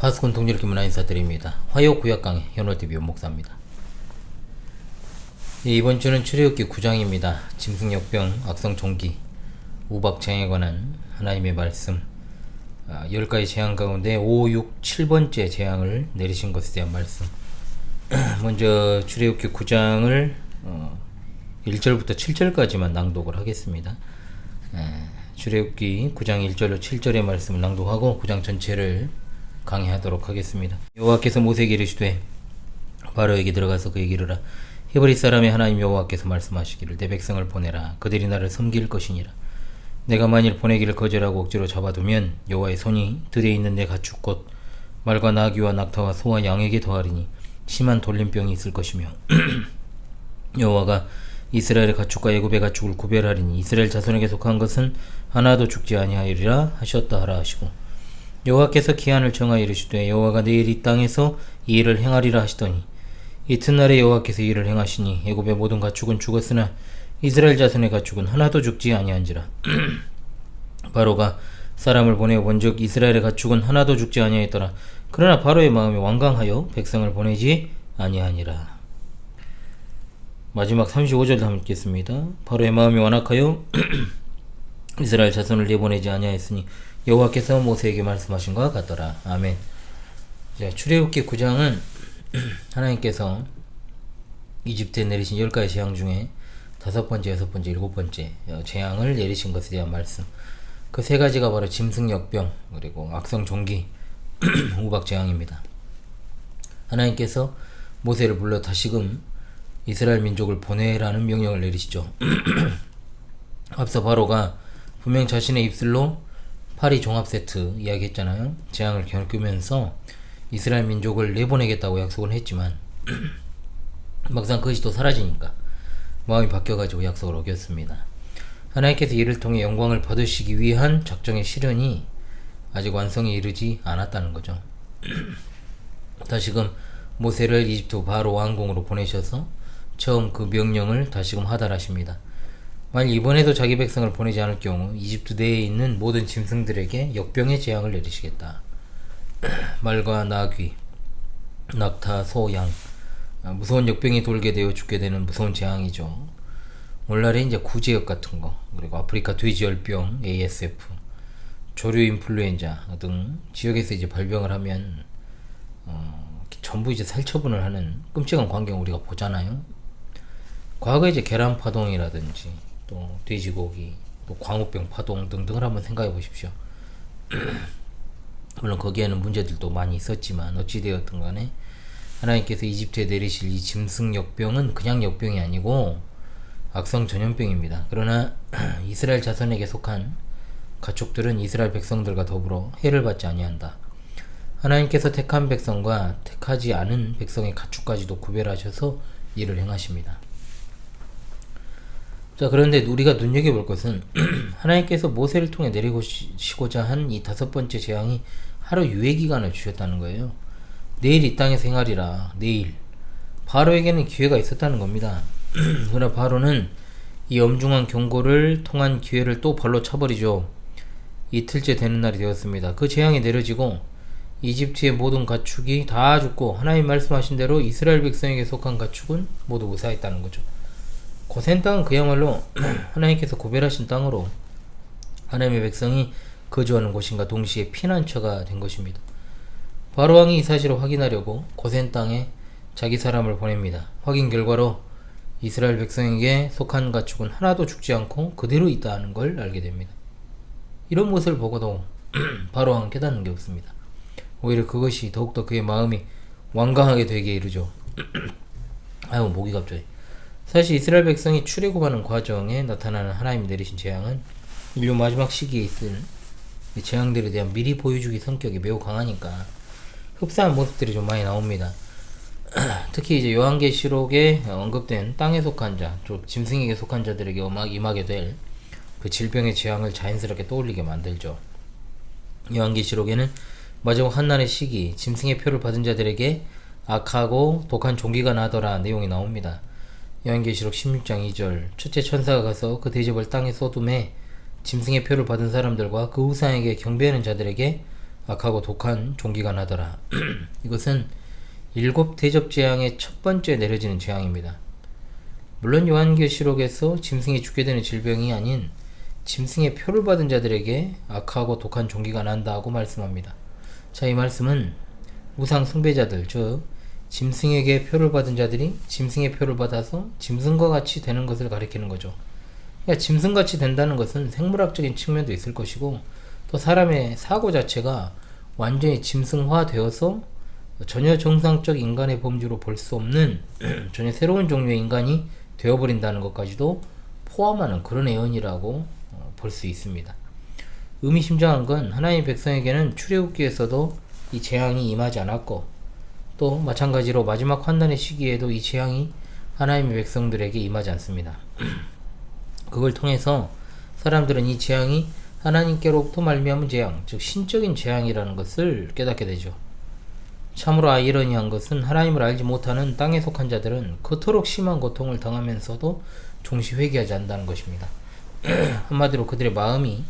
파수꾼 동일기 문화 인사드립니다. 화요 구약 강의 현월TV 목사입니다. 이번 주는 출애굽기 9장입니다. 짐승역병, 악성종기, 우박장에 관한 하나님의 말씀 10가지 재앙 가운데 5, 6, 7번째 재앙을 내리신 것에 대한 말씀. 먼저 출애굽기 9장을 1절부터 7절까지만 낭독을 하겠습니다. 출애굽기 9장 1절로 7절의 말씀을 낭독하고 9장 전체를 강의하도록 하겠습니다. 여호와께서 모세에게 이르시되 바로에게 들어가서 그에게 이르라. 히브리 사람의 하나님 여호와께서 말씀하시기를 내 백성을 보내라. 그들이 나를 섬길 것이니라. 내가 만일 보내기를 거절하고 억지로 잡아두면 여호와의 손이 들에 있는 내 가축 곧 말과 나귀와 낙타와 소와 양에게 더하리니 심한 돌림병이 있을 것이며 여호와가 이스라엘의 가축과 애굽의 가축을 구별하리니 이스라엘 자손에게 속한 것은 하나도 죽지 아니하리라 하셨다 하라 하시고 여호와께서 기한을 정하여 이르시되 여호와가 내일 이 땅에서 이 일을 행하리라 하시더니 이튿날에 여호와께서 이 일을 행하시니 애굽의 모든 가축은 죽었으나 이스라엘 자손의 가축은 하나도 죽지 아니한지라. 바로가 사람을 보내어 본즉 이스라엘의 가축은 하나도 죽지 아니하였더라. 그러나 바로의 마음이 완강하여 백성을 보내지 아니하니라. 마지막 35절 한번 읽겠습니다. 바로의 마음이 완악하여 이스라엘 자손을 내보내지 아니하였으니 여호와께서 모세에게 말씀하신 것 같더라. 아멘. 자, 출애굽기 9장은 하나님께서 이집트에 내리신 10가지 재앙 중에 5번째, 6번째, 7번째 재앙을 내리신 것에 대한 말씀. 그 3가지가 바로 짐승역병 그리고 악성종기 우박재앙입니다. 하나님께서 모세를 불러 다시금 이스라엘 민족을 보내라는 명령을 내리시죠. 앞서 바로가 분명 자신의 입술로 파리 종합세트 이야기했잖아요. 재앙을 겪으면서 이스라엘 민족을 내보내겠다고 약속을 했지만 막상 그것이 또 사라지니까 마음이 바뀌어가지고 약속을 어겼습니다. 하나님께서 이를 통해 영광을 받으시기 위한 작정의 실현이 아직 완성에 이르지 않았다는 거죠. 다시금 모세를 이집트 바로 왕궁으로 보내셔서 처음 그 명령을 다시금 하달하십니다. 만일 이번에도 자기 백성을 보내지 않을 경우 이집트 내에 있는 모든 짐승들에게 역병의 재앙을 내리시겠다. 말과 나귀, 낙타, 소, 양 무서운 역병이 돌게 되어 죽게 되는 무서운 재앙이죠. 오늘날에 이제 구제역 같은 거 그리고 아프리카 돼지열병, ASF, 조류 인플루엔자 등 지역에서 이제 발병을 하면 전부 이제 살처분을 하는 끔찍한 광경 우리가 보잖아요. 과거에 이제 계란 파동이라든지 또 돼지고기, 또 광우병 파동 등등을 한번 생각해 보십시오. 물론 거기에는 문제들도 많이 있었지만 어찌되었든 간에 하나님께서 이집트에 내리실 이 짐승역병은 그냥 역병이 아니고 악성 전염병입니다. 그러나 이스라엘 자손에게 속한 가축들은 이스라엘 백성들과 더불어 해를 받지 아니한다. 하나님께서 택한 백성과 택하지 않은 백성의 가축까지도 구별하셔서 일을 행하십니다. 자, 그런데 우리가 눈여겨볼 것은 하나님께서 모세를 통해 내리시고자 한 이 5번째 재앙이 하루 유예기간을 주셨다는 거예요. 내일 이 땅에 생활이라. 내일 바로에게는 기회가 있었다는 겁니다. 그러나 바로는 이 엄중한 경고를 통한 기회를 또 발로 차버리죠. 이틀째 되는 날이 되었습니다. 그 재앙이 내려지고 이집트의 모든 가축이 다 죽고 하나님 말씀하신 대로 이스라엘 백성에게 속한 가축은 모두 무사했다는 거죠. 고센 땅은 그야말로 하나님께서 구별하신 땅으로 하나님의 백성이 거주하는 곳인가 동시에 피난처가 된 것입니다. 바로왕이 이 사실을 확인하려고 고센 땅에 자기 사람을 보냅니다. 확인 결과로 이스라엘 백성에게 속한 가축은 하나도 죽지 않고 그대로 있다는 걸 알게 됩니다. 이런 모습을 보고도 바로왕은 깨닫는 게 없습니다. 오히려 그것이 더욱더 그의 마음이 완강하게 되게 이르죠. 아유, 목이 갑자기. 사실 이스라엘 백성이 출애굽하는 과정에 나타나는 하나님이 내리신 재앙은 인류 마지막 시기에 있을 재앙들에 대한 미리 보여주기 성격이 매우 강하니까 흡사한 모습들이 좀 많이 나옵니다. 특히 이제 요한계시록에 언급된 땅에 속한 자, 짐승에게 속한 자들에게 임하게 될 그 질병의 재앙을 자연스럽게 떠올리게 만들죠. 요한계시록에는 마지막 한날의 시기, 짐승의 표를 받은 자들에게 악하고 독한 종기가 나더라 내용이 나옵니다. 요한계시록 16장 2절 첫째 천사가 가서 그 대접을 땅에 쏟음에 짐승의 표를 받은 사람들과 그 우상에게 경배하는 자들에게 악하고 독한 종기가 나더라. 이것은 7대접 재앙의 첫 번째 내려지는 재앙입니다. 물론 요한계시록에서 짐승이 죽게 되는 질병이 아닌 짐승의 표를 받은 자들에게 악하고 독한 종기가 난다고 말씀합니다. 자, 이 말씀은 우상 숭배자들, 즉 짐승에게 표를 받은 자들이 짐승의 표를 받아서 짐승과 같이 되는 것을 가리키는 거죠. 그러니까 짐승같이 된다는 것은 생물학적인 측면도 있을 것이고, 또 사람의 사고 자체가 완전히 짐승화되어서 전혀 정상적 인간의 범주로 볼 수 없는 전혀 새로운 종류의 인간이 되어버린다는 것까지도 포함하는 그런 예언이라고 볼 수 있습니다. 의미심장한 건 하나님 백성에게는 출애굽기에서도 이 재앙이 임하지 않았고, 또 마찬가지로 마지막 환난의 시기에도 이 재앙이 하나님의 백성들에게 임하지 않습니다. 그걸 통해서 사람들은 이 재앙이 하나님께로부터 말미암은 재앙, 즉 신적인 재앙이라는 것을 깨닫게 되죠. 참으로 아이러니한 것은 하나님을 알지 못하는 땅에 속한 자들은 그토록 심한 고통을 당하면서도 종시 회개하지 않는다는 것입니다. 한마디로 그들의 마음이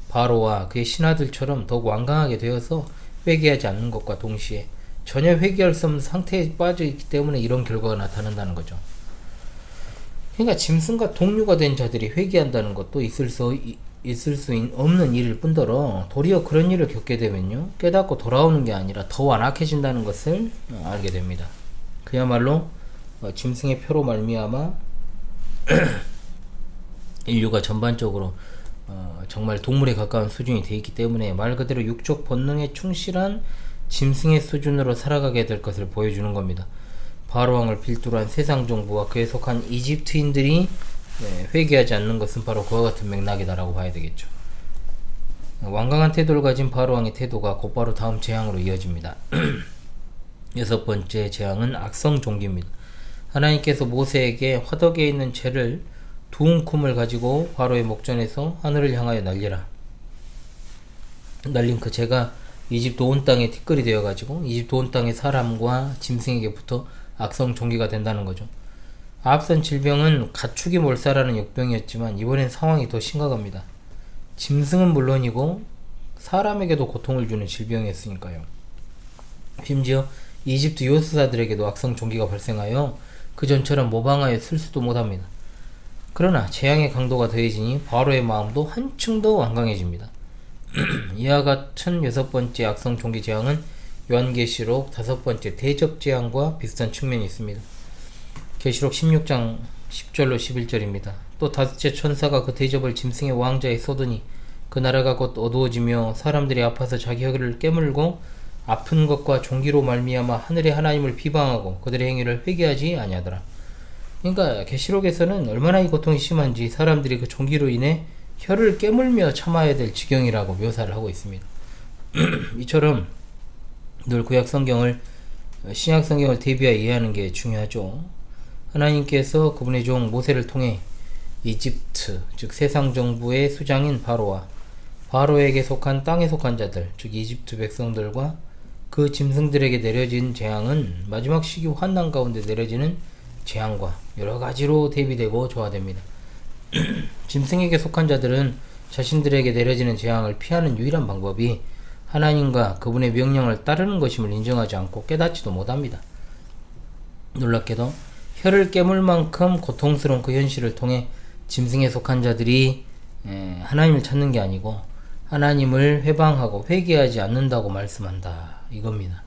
바로와 그의 신하들처럼 더욱 완강하게 되어서 회개하지 않는 것과 동시에 전혀 회개할 수 없는 상태에 빠져 있기 때문에 이런 결과가 나타난다는 거죠. 그러니까 짐승과 동류가 된 자들이 회개한다는 것도 있을 수 없는 일일 뿐더러 도리어 그런 일을 겪게 되면요, 깨닫고 돌아오는 게 아니라 더 완악해진다는 것을 알게 됩니다. 그야말로 짐승의 표로 말미암아 인류가 전반적으로 정말 동물에 가까운 수준이 되어 있기 때문에 말 그대로 육적 본능에 충실한 짐승의 수준으로 살아가게 될 것을 보여주는 겁니다. 바로왕을 필두로 한 세상 정부와 그에 속한 이집트인들이 회개하지 않는 것은 바로 그와 같은 맥락이다라고 봐야 되겠죠. 완강한 태도를 가진 바로왕의 태도가 곧바로 다음 재앙으로 이어집니다. 6번째 재앙은 악성 종기입니다. 하나님께서 모세에게 화덕에 있는 재를 두 움큼을 가지고 바로의 목전에서 하늘을 향하여 날리라. 날린 그 재가 이집트 온 땅에 티끌이 되어가지고 이집트 온 땅의 사람과 짐승에게부터 악성 종기가 된다는 거죠. 앞선 질병은 가축이 몰살하는 역병이었지만 이번엔 상황이 더 심각합니다. 짐승은 물론이고 사람에게도 고통을 주는 질병이었으니까요. 심지어 이집트 요수사들에게도 악성 종기가 발생하여 그 전처럼 모방하여 쓸 수도 못합니다. 그러나 재앙의 강도가 더해지니 바로의 마음도 한층 더 완강해집니다. 이와 같은 6번째 악성 종기 재앙은 요한계시록 5번째 대접 재앙과 비슷한 측면이 있습니다. 계시록 16장 10절로 11절입니다. 또 다섯째 천사가 그 대접을 짐승의 왕자에 쏟으니 그 나라가 곧 어두워지며 사람들이 아파서 자기 혀를 깨물고 아픈 것과 종기로 말미암아 하늘의 하나님을 비방하고 그들의 행위를 회개하지 아니하더라. 그러니까 계시록에서는 얼마나 이 고통이 심한지 사람들이 그 종기로 인해 혀를 깨물며 참아야 될 지경이라고 묘사를 하고 있습니다. 이처럼 늘 구약 성경을 신약 성경을 대비하여 이해하는 게 중요하죠. 하나님께서 그분의 종 모세를 통해 이집트, 즉 세상 정부의 수장인 바로와 바로에게 속한 땅에 속한 자들, 즉 이집트 백성들과 그 짐승들에게 내려진 재앙은 마지막 시기 환난 가운데 내려지는 재앙과 여러 가지로 대비되고 조화됩니다. 짐승에게 속한 자들은 자신들에게 내려지는 재앙을 피하는 유일한 방법이 하나님과 그분의 명령을 따르는 것임을 인정하지 않고 깨닫지도 못합니다. 놀랍게도 혀를 깨물 만큼 고통스러운 그 현실을 통해 짐승에 속한 자들이 하나님을 찾는 게 아니고 하나님을 회방하고 회개하지 않는다고 말씀한다, 이겁니다.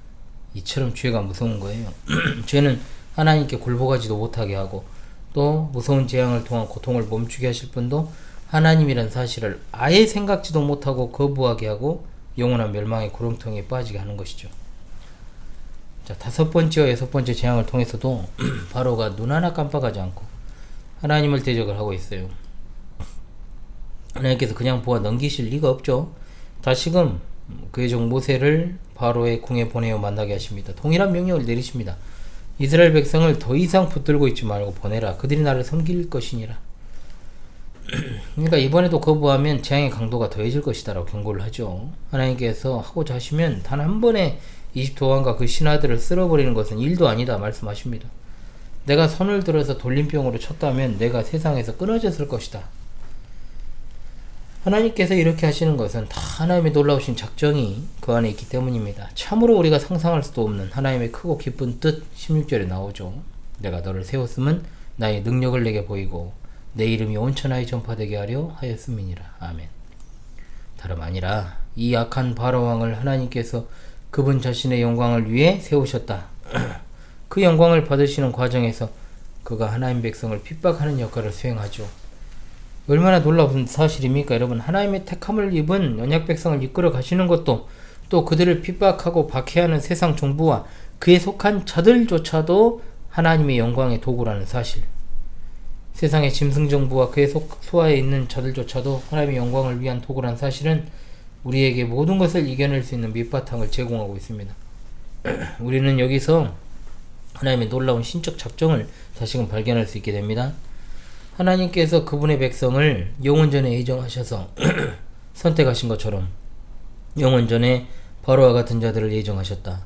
이처럼 죄가 무서운 거예요. 죄는 하나님께 굴복하지도 못하게 하고 또 무서운 재앙을 통한 고통을 멈추게 하실 분도 하나님이란 사실을 아예 생각지도 못하고 거부하게 하고 영원한 멸망의 구렁텅이에 빠지게 하는 것이죠. 자, 5번째와 6번째 재앙을 통해서도 바로가 눈 하나 깜빡하지 않고 하나님을 대적을 하고 있어요. 하나님께서 그냥 보아 넘기실 리가 없죠. 다시금 그의 종 모세를 바로의 궁에 보내어 만나게 하십니다. 동일한 명령을 내리십니다. 이스라엘 백성을 더 이상 붙들고 있지 말고 보내라. 그들이 나를 섬길 것이니라. 그러니까 이번에도 거부하면 재앙의 강도가 더해질 것이다 라고 경고를 하죠. 하나님께서 하고자 하시면 단 한 번에 이집트 왕과 그 신하들을 쓸어버리는 것은 일도 아니다 말씀하십니다. 내가 손을 들어서 돌림병으로 쳤다면 내가 세상에서 끊어졌을 것이다. 하나님께서 이렇게 하시는 것은 다 하나님의 놀라우신 작정이 그 안에 있기 때문입니다. 참으로 우리가 상상할 수도 없는 하나님의 크고 기쁜 뜻 16절에 나오죠. 내가 너를 세웠음은 나의 능력을 내게 보이고 내 이름이 온 천하에 전파되게 하려 하였음이니라. 아멘. 다름 아니라 이 악한 바로 왕을 하나님께서 그분 자신의 영광을 위해 세우셨다. 그 영광을 받으시는 과정에서 그가 하나님 백성을 핍박하는 역할을 수행하죠. 얼마나 놀라운 사실입니까? 여러분, 하나님의 택함을 입은 언약 백성을 이끌어 가시는 것도, 또 그들을 핍박하고 박해하는 세상 정부와 그에 속한 자들조차도 하나님의 영광의 도구라는 사실. 세상의 짐승 정부와 그의 소하에 있는 자들조차도 하나님의 영광을 위한 도구라는 사실은 우리에게 모든 것을 이겨낼 수 있는 밑바탕을 제공하고 있습니다. 우리는 여기서 하나님의 놀라운 신적 작정을 다시금 발견할 수 있게 됩니다. 하나님께서 그분의 백성을 영원전에 예정하셔서 선택하신 것처럼 영원전에 바로와 같은 자들을 예정하셨다.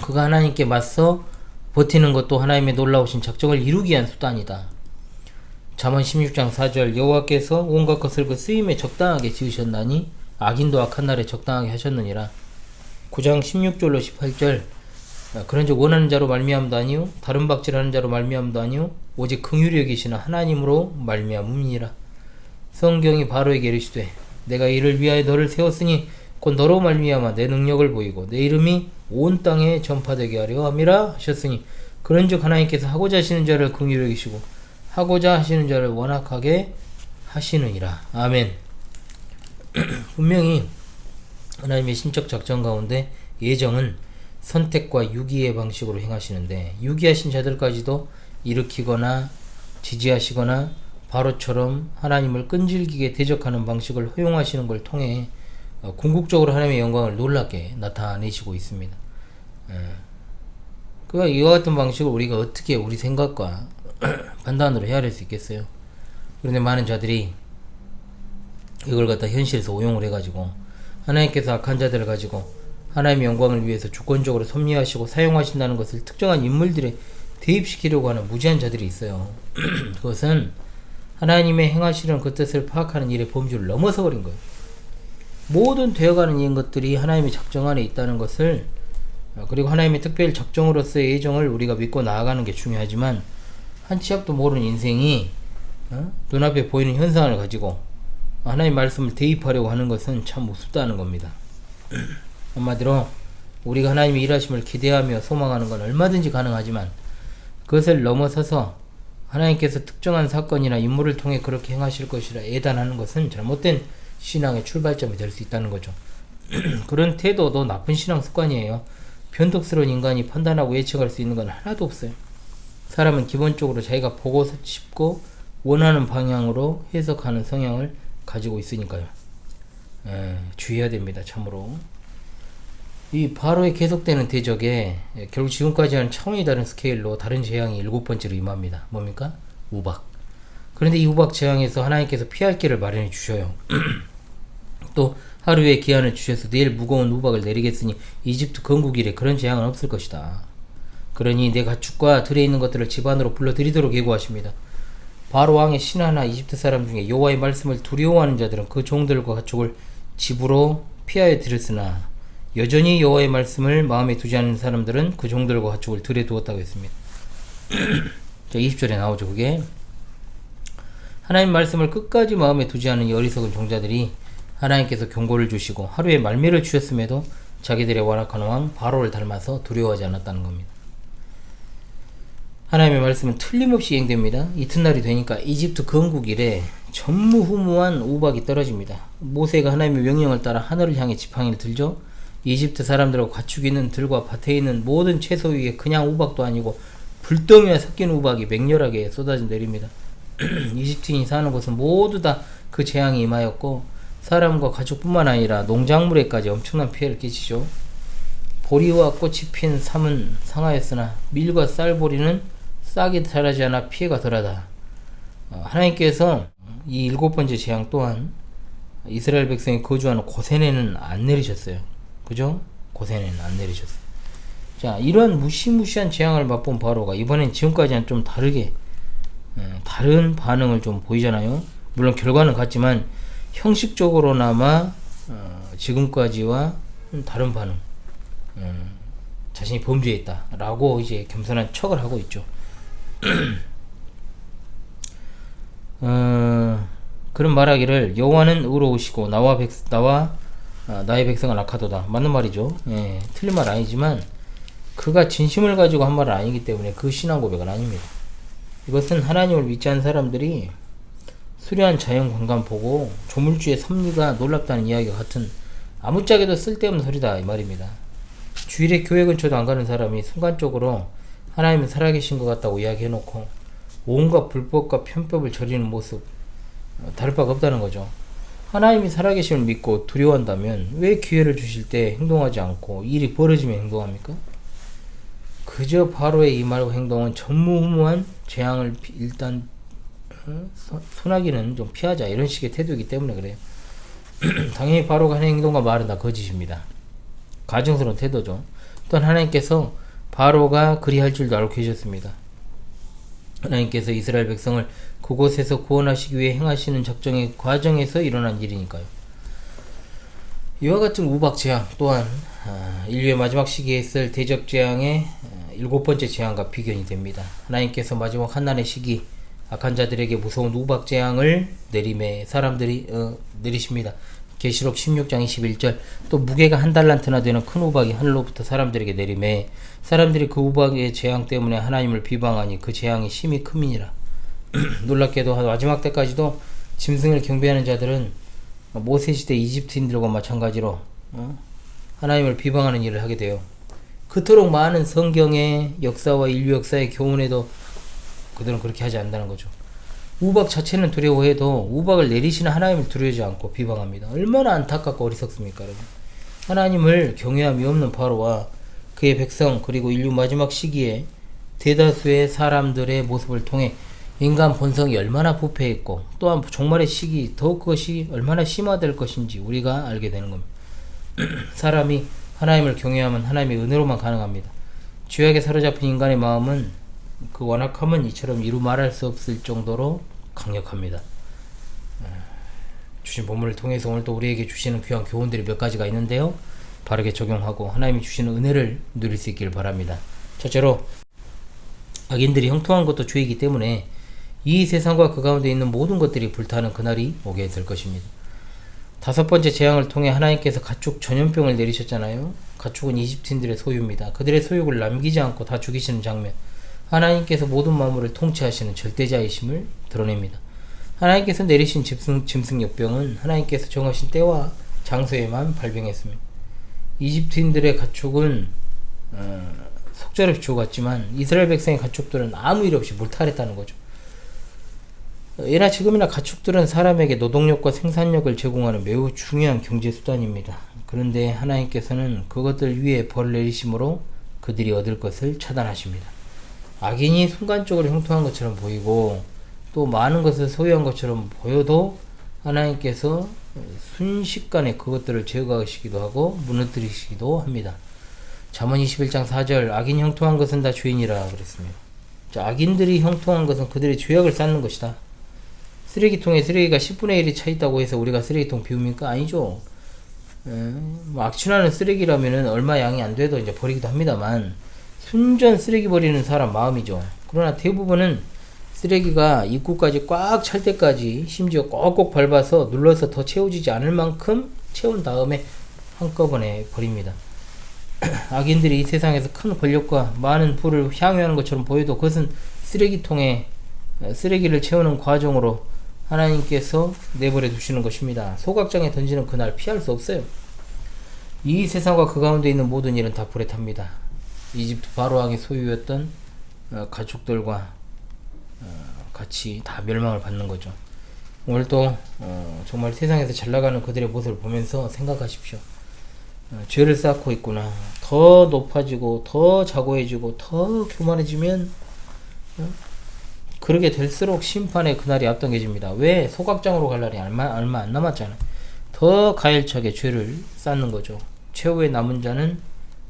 그가 하나님께 맞서 버티는 것도 하나님의 놀라우신 작정을 이루기 위한 수단이다. 잠언 16장 4절 여호와께서 온갖 것을 그 쓰임에 적당하게 지으셨나니 악인도 악한 날에 적당하게 하셨느니라. 9장 16절로 18절 그런즉 원하는 자로 말미암도 아니요 다른 박질하는 자로 말미암도 아니요 오직 긍휼히 여기시는 하나님으로 말미암음이니라. 성경이 바로에게 이르시되 내가 이를 위하여 너를 세웠으니 곧 너로 말미암아 내 능력을 보이고 내 이름이 온 땅에 전파되게 하려 함이라 하셨으니 그런즉 하나님께서 하고자 하시는 자를 긍휼히 여기시고 하고자 하시는 자를 완악하게 하시느니라. 아멘. 분명히 하나님의 신적 작전 가운데 예정은 선택과 유기의 방식으로 행하시는데 유기하신 자들까지도 일으키거나 지지하시거나 바로처럼 하나님을 끈질기게 대적하는 방식을 허용하시는 걸 통해 궁극적으로 하나님의 영광을 놀랍게 나타내시고 있습니다. 그가 이와 같은 방식을 우리가 어떻게 우리 생각과 판단으로 헤아릴 수 있겠어요? 그런데 많은 자들이 이걸 갖다 현실에서 오용을 해가지고 하나님께서 악한 자들을 가지고 하나님의 영광을 위해서 주권적으로 섭리하시고 사용하신다는 것을 특정한 인물들에 대입시키려고 하는 무지한 자들이 있어요. 그것은 하나님의 행하시는 그 뜻을 파악하는 일의 범주를 넘어서 버린 거예요. 모든 되어가는 이 것들이 하나님의 작정 안에 있다는 것을, 그리고 하나님의 특별 작정으로서의 예정을 우리가 믿고 나아가는 게 중요하지만 한 치 앞도 모르는 인생이 눈앞에 보이는 현상을 가지고 하나님의 말씀을 대입하려고 하는 것은 참 우습다는 겁니다. 한마디로 우리가 하나님의 일하심을 기대하며 소망하는 건 얼마든지 가능하지만 그것을 넘어서서 하나님께서 특정한 사건이나 인물을 통해 그렇게 행하실 것이라 예단하는 것은 잘못된 신앙의 출발점이 될 수 있다는 거죠. 그런 태도도 나쁜 신앙 습관이에요. 변덕스러운 인간이 판단하고 예측할 수 있는 건 하나도 없어요. 사람은 기본적으로 자기가 보고 싶고 원하는 방향으로 해석하는 성향을 가지고 있으니까요. 주의해야 됩니다. 참으로. 이 바로의 계속되는 대적에 결국 지금까지와는 차원이 다른 스케일로 다른 재앙이 7번째로 임합니다. 뭡니까? 우박. 그런데 이 우박 재앙에서 하나님께서 피할 길을 마련해 주셔요. 또 하루의 기한을 주셔서 내일 무거운 우박을 내리겠으니 이집트 건국 이래 그런 재앙은 없을 것이다. 그러니 내 가축과 들에 있는 것들을 집 안으로 불러들이도록 예고하십니다. 바로 왕의 신하나 이집트 사람 중에 여호와의 말씀을 두려워하는 자들은 그 종들과 가축을 집으로 피하여 들였으나 여전히 여호와의 말씀을 마음에 두지 않는 사람들은 그 종들과 가축을 들에 두었다고 했습니다. 자, 20절에 나오죠. 그게 하나님 말씀을 끝까지 마음에 두지 않은 이 어리석은 종자들이 하나님께서 경고를 주시고 하루에 말미를 주셨음에도 자기들의 완악한 왕 바로를 닮아서 두려워하지 않았다는 겁니다. 하나님의 말씀은 틀림없이 이행됩니다. 이튿날이 되니까 이집트 건국 이래 전무후무한 우박이 떨어집니다. 모세가 하나님의 명령을 따라 하늘을 향해 지팡이를 들죠. 이집트 사람들과 가축이 있는 들과 밭에 있는 모든 채소 위에 그냥 우박도 아니고 불덩이와 섞인 우박이 맹렬하게 쏟아져 내립니다. 이집트인이 사는 곳은 모두 다 그 재앙이 임하였고 사람과 가축뿐만 아니라 농작물에까지 엄청난 피해를 끼치죠. 보리와 꽃이 핀 삶은 상하였으나 밀과 쌀보리는 싹이 자라지 않아 피해가 덜하다. 하나님께서 이 7번째 재앙 또한 이스라엘 백성이 거주하는 고센에는 안 내리셨어요. 그죠? 고센에는 안 내리셨어요. 자, 이러한 무시무시한 재앙을 맛본 바로가 이번엔 지금까지는 좀 다르게 다른 반응을 좀 보이잖아요. 물론 결과는 같지만 형식적으로나마 지금까지와 다른 반응, 자신이 범죄에 있다라고 이제 겸손한 척을 하고 있죠. 그런 말하기를 여호와는 의로우시고 나의 백성은 악하도다. 맞는 말이죠. 예, 틀린 말 아니지만 그가 진심을 가지고 한 말은 아니기 때문에 그 신앙 고백은 아닙니다. 이것은 하나님을 믿지 않는 사람들이 수려한 자연 관광 보고 조물주의 섭리가 놀랍다는 이야기와 같은 아무짝에도 쓸데없는 소리다 이 말입니다. 주일에 교회 근처도 안 가는 사람이 순간적으로 하나님은 살아계신 것 같다고 이야기해놓고 온갖 불법과 편법을 저지르는 모습 다를 바가 없다는 거죠. 하나님이 살아계심을 믿고 두려워한다면 왜 기회를 주실 때 행동하지 않고 일이 벌어지면 행동합니까? 그저 바로의 이 말과 행동은 전무후무한 재앙을 일단 소나기는 좀 피하자 이런 식의 태도이기 때문에 그래요. 당연히 바로가 하는 행동과 말은 다 거짓입니다. 가증스러운 태도죠. 또한 하나님께서 바로가 그리할 줄도 알고 계셨습니다. 하나님께서 이스라엘 백성을 그곳에서 구원하시기 위해 행하시는 작정의 과정에서 일어난 일이니까요. 이와 같은 우박 재앙 또한 인류의 마지막 시기에 있을 대적 재앙의 7번째 재앙과 비견이 됩니다. 하나님께서 마지막 한난의 시기 악한 자들에게 무서운 우박 재앙을 내리십니다. 계시록 16장 21절 또 무게가 한 달란트나 되는 큰 우박이 하늘로부터 사람들에게 내리매 사람들이 그 우박의 재앙 때문에 하나님을 비방하니 그 재앙이 심히 크미니라. 놀랍게도 마지막 때까지도 짐승을 경배하는 자들은 모세시대 이집트인들과 마찬가지로 하나님을 비방하는 일을 하게 돼요. 그토록 많은 성경의 역사와 인류 역사의 교훈에도 그들은 그렇게 하지 않는다는 거죠. 우박 자체는 두려워해도 우박을 내리시는 하나님을 두려워하지 않고 비방합니다. 얼마나 안타깝고 어리석습니까, 여러분? 하나님을 경외함이 없는 바로와 그의 백성 그리고 인류 마지막 시기에 대다수의 사람들의 모습을 통해 인간 본성이 얼마나 부패했고 또한 종말의 시기 더욱 그것이 얼마나 심화될 것인지 우리가 알게 되는 겁니다. 사람이 하나님을 경외하면 하나님의 은혜로만 가능합니다. 죄악에 사로잡힌 인간의 마음은 그 완악함은 이처럼 이루 말할 수 없을 정도로 강력합니다. 주신 본문을 통해서 오늘 또 우리에게 주시는 귀한 교훈들이 몇 가지가 있는데요. 바르게 적용하고 하나님이 주시는 은혜를 누릴 수 있기를 바랍니다. 첫째로 악인들이 형통한 것도 죄이기 때문에 이 세상과 그 가운데 있는 모든 것들이 불타는 그날이 오게 될 것입니다. 5번째 재앙을 통해 하나님께서 가축 전염병을 내리셨잖아요. 가축은 이집트인들의 소유입니다. 그들의 소유를 남기지 않고 다 죽이시는 장면, 하나님께서 모든 만물을 통치하시는 절대자이심을 드러냅니다. 하나님께서 내리신 짐승역병은 하나님께서 정하신 때와 장소에만 발병했습니다. 이집트인들의 가축은 속절없이 죽었지만 이스라엘 백성의 가축들은 아무 일 없이 몰탈했다는 거죠. 예나 지금이나 가축들은 사람에게 노동력과 생산력을 제공하는 매우 중요한 경제수단입니다. 그런데 하나님께서는 그것들 위에 벌을 내리심으로 그들이 얻을 것을 차단하십니다. 악인이 순간적으로 형통한 것처럼 보이고 또 많은 것을 소유한 것처럼 보여도 하나님께서 순식간에 그것들을 제거하시기도 하고 무너뜨리시기도 합니다. 잠언 21장 4절 악인 형통한 것은 다 죄인이라 그랬습니다. 자, 악인들이 형통한 것은 그들의 죄악을 쌓는 것이다. 쓰레기통에 쓰레기가 10분의 1이 차있다고 해서 우리가 쓰레기통 비웁니까? 아니죠. 악취나는 쓰레기라면 얼마 양이 안 돼도 이제 버리기도 합니다만 순전 쓰레기 버리는 사람 마음이죠. 그러나 대부분은 쓰레기가 입구까지 꽉 찰 때까지 심지어 꼭꼭 밟아서 눌러서 더 채워지지 않을 만큼 채운 다음에 한꺼번에 버립니다. 악인들이 이 세상에서 큰 권력과 많은 부를 향유하는 것처럼 보여도 그것은 쓰레기통에 쓰레기를 채우는 과정으로 하나님께서 내버려 두시는 것입니다. 소각장에 던지는 그날 피할 수 없어요. 이 세상과 그 가운데 있는 모든 일은 다 불에 탑니다. 이집트 바로왕의 소유였던 가축들과 같이 다 멸망을 받는 거죠. 오늘도 정말 세상에서 잘 나가는 그들의 모습을 보면서 생각하십시오. 죄를 쌓고 있구나. 더 높아지고 더 자고해지고 더 교만해지면 그러게 될수록 심판의 그날이 앞당겨집니다. 왜? 소각장으로 갈 날이 얼마 안 남았잖아요. 더 가열차게 죄를 쌓는 거죠. 최후의 남은 자는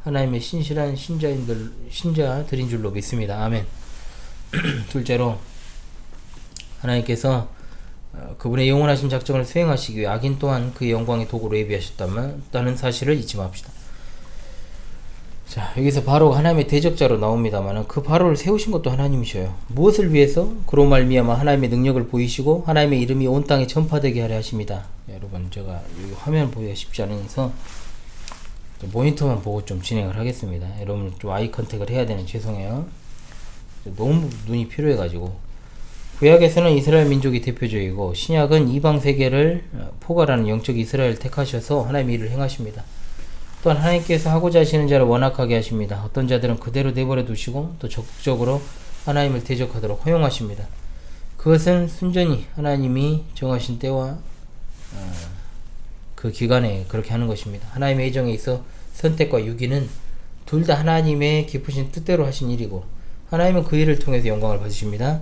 하나님의 신실한 신자들인 줄로 믿습니다. 아멘. 둘째로 하나님께서 그분의 영원하신 작정을 수행하시기 위해 악인 또한 그의 영광의 도구로 예비하셨다는 사실을 잊지 맙시다. 자, 여기서 바로가 하나님의 대적자로 나옵니다만 그 바로를 세우신 것도 하나님이셔요. 무엇을 위해서? 그로 말미암아 하나님의 능력을 보이시고 하나님의 이름이 온 땅에 전파되게 하려 하십니다. 여러분, 제가 이 화면 보기가 쉽지 않아서 모니터만 보고 좀 진행을 하겠습니다. 여러분 좀 아이 컨택을 해야 되는, 죄송해요. 너무 눈이 필요해가지고. 구약에서는 이스라엘 민족이 대표적이고 신약은 이방 세계를 포괄하는 영적 이스라엘을 택하셔서 하나님의 일을 행하십니다. 또한 하나님께서 하고자 하시는 자를 완악하게 하십니다. 어떤 자들은 그대로 내버려 두시고 또 적극적으로 하나님을 대적하도록 허용하십니다. 그것은 순전히 하나님이 정하신 때와 그 기간에 그렇게 하는 것입니다. 하나님의 예정에 있어 선택과 유기는 둘 다 하나님의 깊으신 뜻대로 하신 일이고 하나님은 그 일을 통해서 영광을 받으십니다.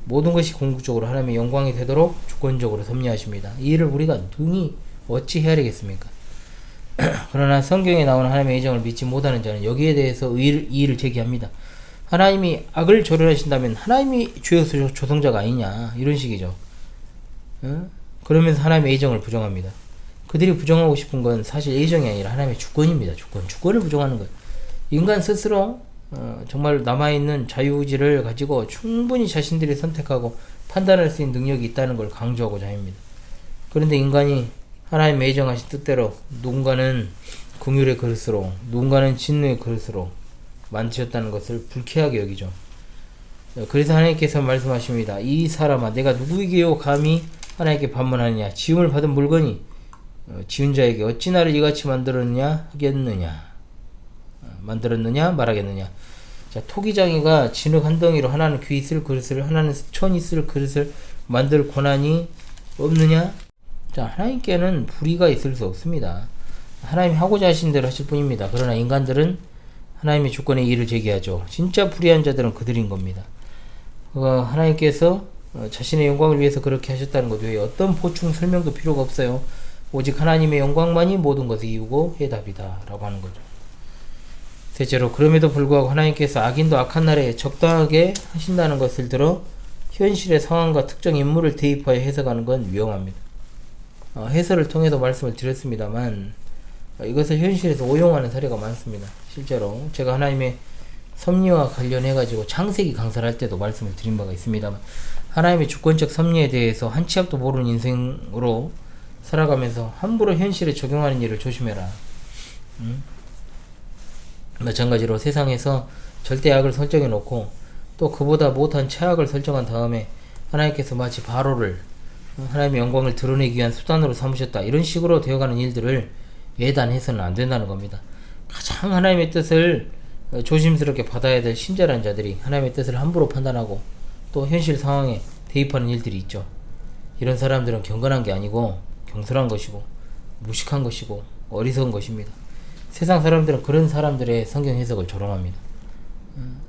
모든 것이 궁극적으로 하나님의 영광이 되도록 주권적으로 섭리하십니다. 이 일을 우리가 능히 어찌 헤아리겠습니까? 그러나 성경에 나오는 하나님의 예정을 믿지 못하는 자는 여기에 대해서 이의를 제기합니다. 하나님이 악을 조련하신다면 하나님이 죄의 조성자가 아니냐, 이런 식이죠. 그러면서 하나님의 예정을 부정합니다. 그들이 부정하고 싶은 건 사실 예정이 아니라 하나님의 주권입니다. 주권을 부정하는 거예요. 인간 스스로 정말 남아있는 자유의지를 가지고 충분히 자신들이 선택하고 판단할 수 있는 능력이 있다는 걸 강조하고자 합니다. 그런데 인간이 하나님의 예정하신 뜻대로 누군가는 긍휼의 그릇으로 누군가는 진노의 그릇으로 만드셨다는 것을 불쾌하게 여기죠. 그래서 하나님께서 말씀하십니다. 이 사람아, 내가 누구에게요 감히 하나님께 반문하느냐. 지음을 받은 물건이 지은 자에게 어찌 나를 이같이 만들었느냐 말하겠느냐. 자, 토기장이가 진흙 한 덩이로 하나는 귀 쓸 그릇을, 하나는 천이 쓸 그릇을 만들 권한이 없느냐? 자, 하나님께는 불의가 있을 수 없습니다. 하나님이 하고자 하신 대로 하실 뿐입니다. 그러나 인간들은 하나님의 주권에 이의를 제기하죠. 진짜 불의한 자들은 그들인 겁니다. 하나님께서 자신의 영광을 위해서 그렇게 하셨다는 것 외에 어떤 보충 설명도 필요가 없어요. 오직 하나님의 영광만이 모든 것의 이유고 해답이다 라고 하는 거죠. 셋째로, 그럼에도 불구하고 하나님께서 악인도 악한 날에 적당하게 하신다는 것을 들어 현실의 상황과 특정 인물을 대입하여 해석하는 건 위험합니다. 해설을 통해서 말씀을 드렸습니다만 이것을 현실에서 오용하는 사례가 많습니다. 실제로 제가 하나님의 섭리와 관련해 가지고 창세기 강사를 할 때도 말씀을 드린 바가 있습니다만, 하나님의 주권적 섭리에 대해서 한 치 앞도 모르는 인생으로 살아가면서 함부로 현실에 적용하는 일을 조심해라. 마찬가지로 세상에서 절대 악을 설정해 놓고 또 그보다 못한 최악을 설정한 다음에 하나님께서 마치 바로를 하나님의 영광을 드러내기 위한 수단으로 삼으셨다, 이런 식으로 되어가는 일들을 예단해서는 안 된다는 겁니다. 가장 하나님의 뜻을 조심스럽게 받아야 될 신자란 자들이 하나님의 뜻을 함부로 판단하고 또 현실 상황에 대입하는 일들이 있죠. 이런 사람들은 경건한 게 아니고 경솔한 것이고 무식한 것이고 어리석은 것입니다. 세상 사람들은 그런 사람들의 성경 해석을 조롱합니다.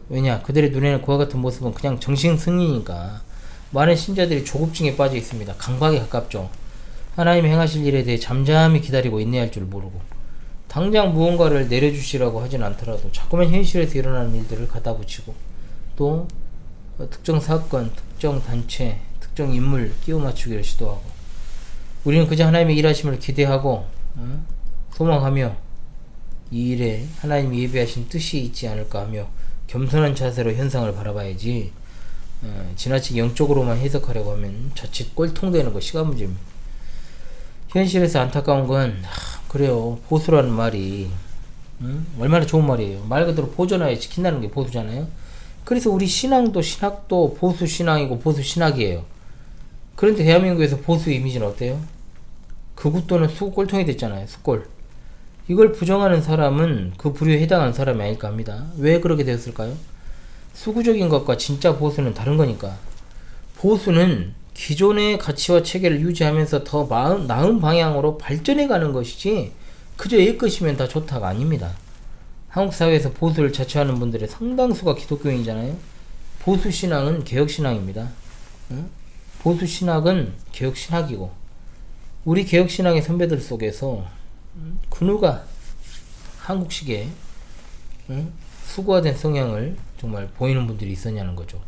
왜냐? 그들의 눈에는 그와 같은 모습은 그냥 정신 승리니까. 많은 신자들이 조급증에 빠져 있습니다. 강박에 가깝죠. 하나님이 행하실 일에 대해 잠잠히 기다리고 인내할 줄 모르고 당장 무언가를 내려주시라고 하진 않더라도 자꾸만 현실에서 일어나는 일들을 갖다 붙이고 또 특정 사건, 특정 단체, 특정 인물 끼워 맞추기를 시도하고, 우리는 그저 하나님의 일하심을 기대하고 소망하며 이 일에 하나님이 예비하신 뜻이 있지 않을까 하며 겸손한 자세로 현상을 바라봐야지 지나치게 영적으로만 해석하려고 하면 자칫 꼴통되는 거 시간 문제입니다. 현실에서 안타까운 건 그래요. 보수라는 말이 얼마나 좋은 말이에요. 말 그대로 보존하에 지킨다는 게 보수잖아요. 그래서 우리 신학도 보수 신앙이고 보수 신학이에요. 그런데 대한민국에서 보수 이미지는 어때요? 극우 또는 수구 꼴통이 됐잖아요. 수꼴. 이걸 부정하는 사람은 그 부류에 해당하는 사람이 아닐까 합니다. 왜 그렇게 되었을까요? 수구적인 것과 진짜 보수는 다른 거니까. 보수는 기존의 가치와 체계를 유지하면서 더 나은 방향으로 발전해 가는 것이지 그저 옛것이면 다 좋다가 아닙니다. 한국 사회에서 보수를 자처하는 분들의 상당수가 기독교인이잖아요. 보수 신앙은 개혁 신앙입니다. 보수 신학은 개혁 신학이고, 우리 개혁 신앙의 선배들 속에서 그 누가 한국식의 수구화된 성향을 정말 보이는 분들이 있었냐는 거죠.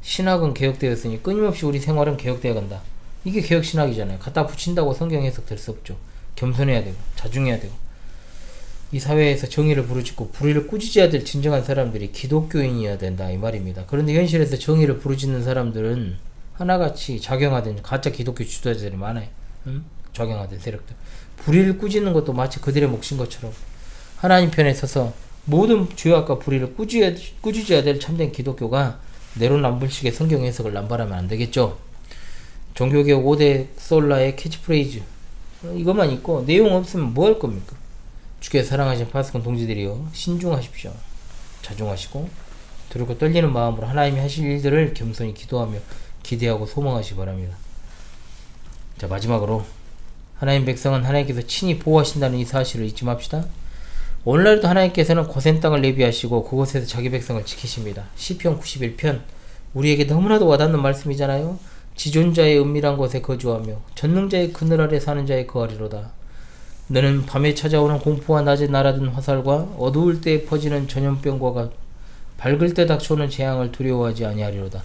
신학은 개혁되었으니 끊임없이 우리 생활은 개혁되어 간다. 이게 개혁신학이잖아요. 갖다 붙인다고 성경 해석 될 수 없죠. 겸손해야 되고 자중해야 되고 이 사회에서 정의를 부르짖고 불의를 꾸짖어야 될 진정한 사람들이 기독교인이어야 된다 이 말입니다. 그런데 현실에서 정의를 부르짖는 사람들은 하나같이 작용하던 가짜 기독교 지도자들이 많아요. 작용하던 세력들. 불의를 꾸짖는 것도 마치 그들의 몫인 것처럼 하나님 편에 서서 모든 죄악과 불의를 꾸짖어야 될 참된 기독교가 내로남불식의 성경 해석을 남발하면 안 되겠죠. 종교개혁 5대 솔라의 캐치프레이즈 이것만 있고 내용 없으면 뭐 할 겁니까? 주께 사랑하신 파스콘 동지들이여 신중하십시오. 자중하시고 두렵고 떨리는 마음으로 하나님이 하실 일들을 겸손히 기도하며 기대하고 소망하시기 바랍니다. 자, 마지막으로 하나님 백성은 하나님께서 친히 보호하신다는 이 사실을 잊지 맙시다. 오늘날도 하나님께서는 고센 땅을 내비하시고 그곳에서 자기 백성을 지키십니다. 시편 91편 우리에게 너무나도 와닿는 말씀이잖아요. 지존자의 은밀한 곳에 거주하며 전능자의 그늘 아래 사는 자의 거하리로다. 너는 밤에 찾아오는 공포와 낮에 날아든 화살과 어두울 때에 퍼지는 전염병과 밝을 때 닥쳐오는 재앙을 두려워하지 아니하리로다.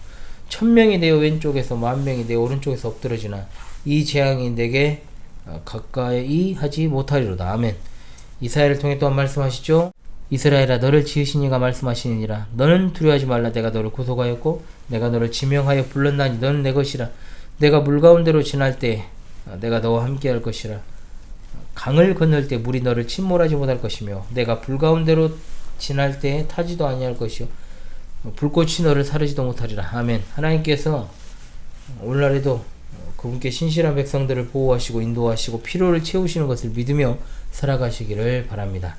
1000명이 내 왼쪽에서 10,000명이 내 오른쪽에서 엎드러지나 이 재앙이 내게 가까이 하지 못하리로다. 아멘. 이사야를 통해 또한 말씀하시죠. 이스라엘아 너를 지으신 이가 말씀하시니라. 너는 두려워하지 말라. 내가 너를 구속하였고 내가 너를 지명하여 불렀나니 너는 내 것이라. 내가 물 가운데로 지날 때 내가 너와 함께 할 것이라. 강을 건널 때 물이 너를 침몰하지 못할 것이며 내가 불 가운데로 지날 때 타지도 아니할 것이요 불꽃이 너를 사르지도 못하리라. 아멘. 하나님께서 오늘날에도 그분께 신실한 백성들을 보호하시고 인도하시고 필요를 채우시는 것을 믿으며 살아가시기를 바랍니다.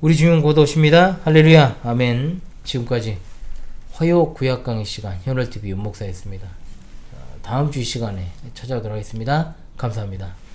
우리 주님 곧 오십니다. 할렐루야. 아멘. 지금까지 화요 구약 강의 시간 현월TV 윤목사였습니다. 다음 주 이 시간에 찾아오도록 하겠습니다. 감사합니다.